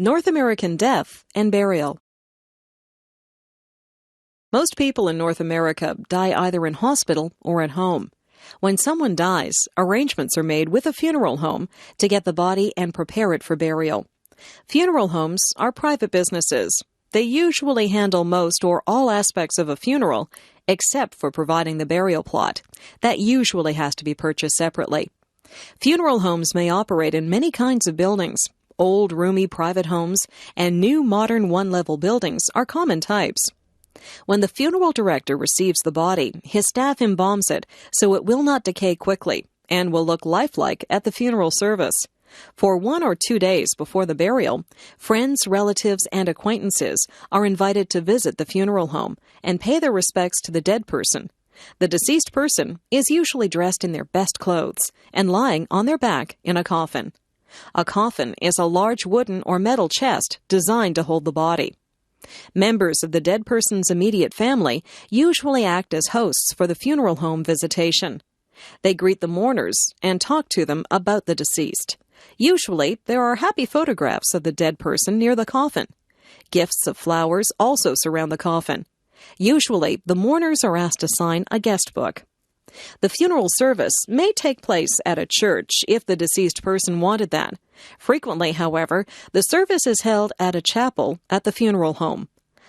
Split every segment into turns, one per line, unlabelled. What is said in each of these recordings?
North American Death and Burial. Most people in North America die either in hospital or at home. When someone dies, arrangements are made with a funeral home to get the body and prepare it for burial. Funeral homes are private businesses. They usually handle most or all aspects of a funeral, except for providing the burial plot. That usually has to be purchased separately. Funeral homes may operate in many kinds of buildings. Old, roomy private homes and new, modern one-level buildings are common types. When the funeral director receives the body, his staff embalms it so it will not decay quickly and will look lifelike at the funeral service. For 1 or 2 days before the burial, friends, relatives, and acquaintances are invited to visit the funeral home and pay their respects to the dead person. The deceased person is usually dressed in their best clothes and lying on their back in a coffin. A coffin is a large wooden or metal chest designed to hold the body. Members of the dead person's immediate family usually act as hosts for the funeral home visitation. They greet the mourners and talk to them about the deceased. Usually, there are happy photographs of the dead person near the coffin. Gifts of flowers also surround the coffin. Usually, the mourners are asked to sign a guest book. The funeral service may take place at a church if the deceased person wanted that. Frequently, however, the service is held at a chapel at the funeral home.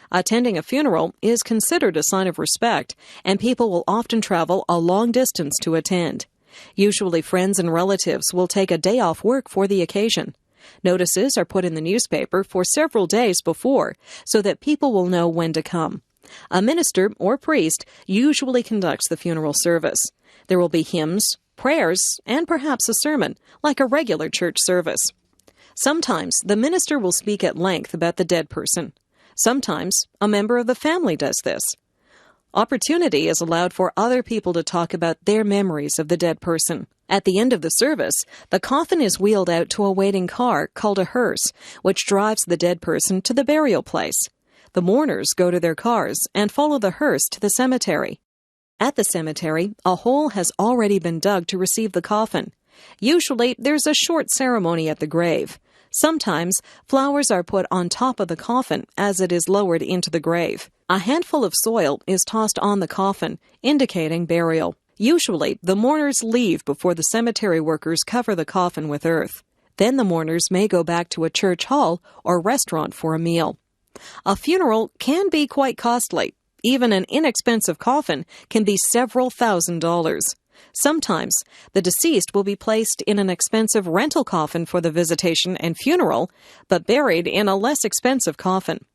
Attending a funeral is considered a sign of respect, and people will often travel a long distance to attend. Usually, friends and relatives will take a day off work for the occasion. Notices are put in the newspaper for several days before so that people will know when to come. A minister or priest usually conducts the funeral service. There will be hymns, prayers, and perhaps a sermon, like a regular church service. Sometimes the minister will speak at length about the dead person. Sometimes a member of the family does this. Opportunity is allowed for other people to talk about their memories of the dead person. At the end of the service, the coffin is wheeled out to a waiting car called a hearse, which drives the dead person to the burial place. The mourners go to their cars and follow the hearse to the cemetery. At the cemetery, a hole has already been dug to receive the coffin. Usually, there's a short ceremony at the grave. Sometimes, flowers are put on top of the coffin as it is lowered into the grave. A handful of soil is tossed on the coffin, indicating burial. Usually, the mourners leave before the cemetery workers cover the coffin with earth. Then the mourners may go back to a church hall or restaurant for a meal. A funeral can be quite costly. Even an inexpensive coffin can be several $1,000s. Sometimes, the deceased will be placed in an expensive rental coffin for the visitation and funeral, but buried in a less expensive coffin.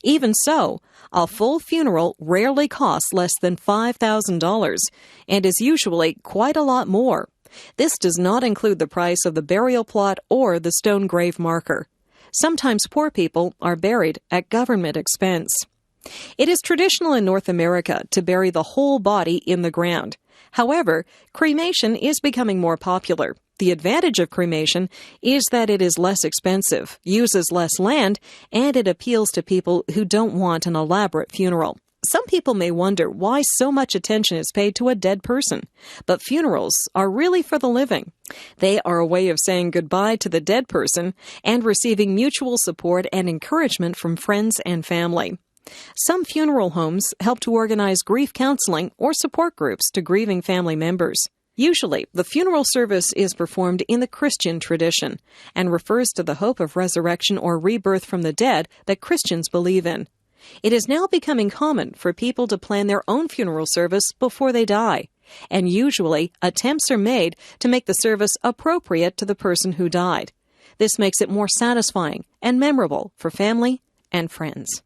Even so, a full funeral rarely costs less than $5,000 and is usually quite a lot more. This does not include the price of the burial plot or the stone grave marker. Sometimes poor people are buried at government expense. It is traditional in North America to bury the whole body in the ground. However, cremation is becoming more popular. The advantage of cremation is that it is less expensive, uses less land, and it appeals to people who don't want an elaborate funeral. Some people may wonder why so much attention is paid to a dead person, but funerals are really for the living. They are a way of saying goodbye to the dead person and receiving mutual support and encouragement from friends and family. Some funeral homes help to organize grief counseling or support groups to grieving family members. Usually, the funeral service is performed in the Christian tradition and refers to the hope of resurrection or rebirth from the dead that Christians believe in. It is now becoming common for people to plan their own funeral service before they die, and usually attempts are made to make the service appropriate to the person who died. This makes it more satisfying and memorable for family and friends.